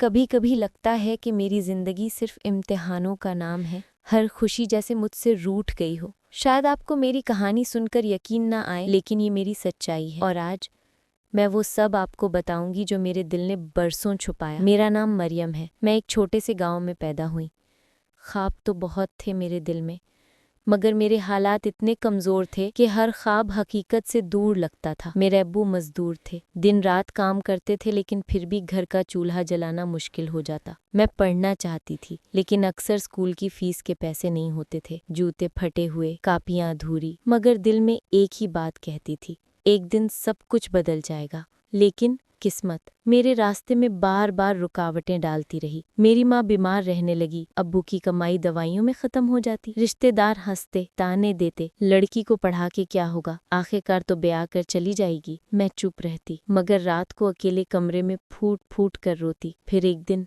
कभी कभी लगता है कि मेरी जिंदगी सिर्फ इम्तिहानों का नाम है। हर खुशी जैसे मुझसे रूठ गई हो। शायद आपको मेरी कहानी सुनकर यकीन ना आए, लेकिन ये मेरी सच्चाई है। और आज मैं वो सब आपको बताऊंगी जो मेरे दिल ने बरसों छुपाया। मेरा नाम मरियम है। मैं एक छोटे से गांव में पैदा हुई। ख्वाब तो बहुत थे मेरे दिल में, मगर मेरे हालात इतने कमज़ोर थे कि हर ख्वाब हकीकत से दूर लगता था। मेरे अब्बू मज़दूर थे, दिन रात काम करते थे, लेकिन फिर भी घर का चूल्हा जलाना मुश्किल हो जाता। मैं पढ़ना चाहती थी, लेकिन अक्सर स्कूल की फ़ीस के पैसे नहीं होते थे। जूते फटे हुए, कापियाँ अधूरी, मगर दिल में एक ही बात कहती थी, एक दिन सब कुछ बदल जाएगा। लेकिन किस्मत मेरे रास्ते में बार बार रुकावटें डालती रही। मेरी माँ बीमार रहने लगी, अब्बू की कमाई दवाइयों में खत्म हो जाती, रिश्तेदार हंसते, ताने देते, लड़की को पढ़ा के क्या होगा, आखिरकार तो ब्याह कर चली जाएगी। मैं चुप रहती, मगर रात को अकेले कमरे में फूट फूट कर रोती। फिर एक दिन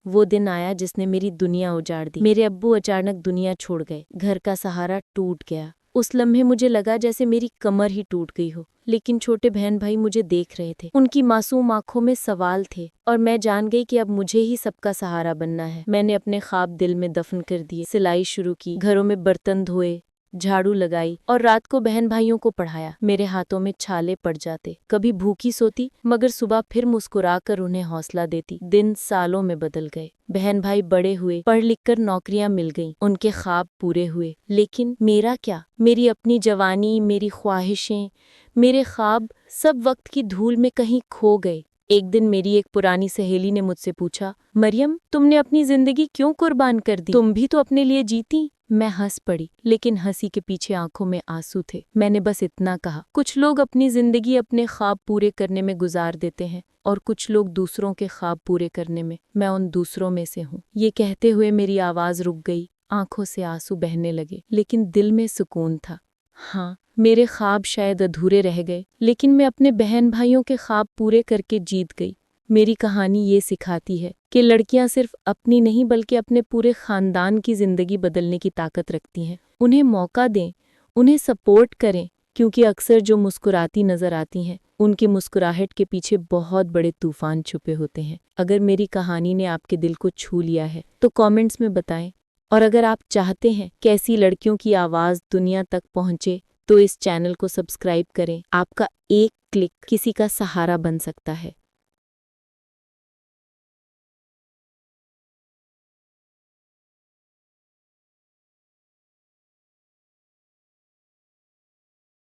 वो दिन आया जिसने मेरी दुनिया उजाड़ दी। मेरे अब्बू अचानक दुनिया छोड़ गए, घर का सहारा टूट गया। उस लम्हे मुझे लगा जैसे मेरी कमर ही टूट गई हो, लेकिन छोटे बहन भाई मुझे देख रहे थे। उनकी मासूम आंखों में सवाल थे, और मैं जान गई कि अब मुझे ही सबका सहारा बनना है। मैंने अपने ख्वाब दिल में दफन कर दिए, सिलाई शुरू की, घरों में बर्तन धोए, झाड़ू लगाई और रात को बहन भाइयों को पढ़ाया। मेरे हाथों में छाले पड़ जाते, कभी भूखी सोती, मगर सुबह फिर मुस्कुराकर उन्हें हौसला देती। दिन सालों में बदल गए, बहन भाई बड़े हुए, पढ़ लिख कर नौकरियां मिल गईं, उनके ख्वाब पूरे हुए। लेकिन मेरा क्या? मेरी अपनी जवानी, मेरी ख्वाहिशें, मेरे ख्वाब सब वक्त की धूल में कहीं खो गए। एक दिन मेरी एक पुरानी सहेली ने मुझसे पूछा, मरियम, तुमने अपनी जिंदगी क्यों कुर्बान कर दी? तुम भी तो अपने लिए जीती। मैं हंस पड़ी, लेकिन हंसी के पीछे आंखों में आंसू थे। मैंने बस इतना कहा, कुछ लोग अपनी जिंदगी अपने ख्वाब पूरे करने में गुजार देते हैं, और कुछ लोग दूसरों के ख्वाब पूरे करने में। मैं उन दूसरों में से हूँ। ये कहते हुए मेरी आवाज रुक गई, आंखों से आंसू बहने लगे, लेकिन दिल में सुकून था। हाँ, मेरे ख्वाब शायद अधूरे रह गए, लेकिन मैं अपने बहन भाइयों के ख्वाब पूरे करके जीत गई। मेरी कहानी ये सिखाती है कि लड़कियां सिर्फ अपनी नहीं बल्कि अपने पूरे खानदान की जिंदगी बदलने की ताकत रखती हैं। उन्हें मौका दें, उन्हें सपोर्ट करें, क्योंकि अक्सर जो मुस्कुराती नजर आती हैं, उनकी मुस्कुराहट के पीछे बहुत बड़े तूफान छुपे होते हैं। अगर मेरी कहानी ने आपके दिल को छू लिया है तो कमेंट्स में बताएं, और अगर आप चाहते हैं कि ऐसी लड़कियों की आवाज़ दुनिया तक पहुंचे तो इस चैनल को सब्सक्राइब करें। आपका एक क्लिक किसी का सहारा बन सकता है।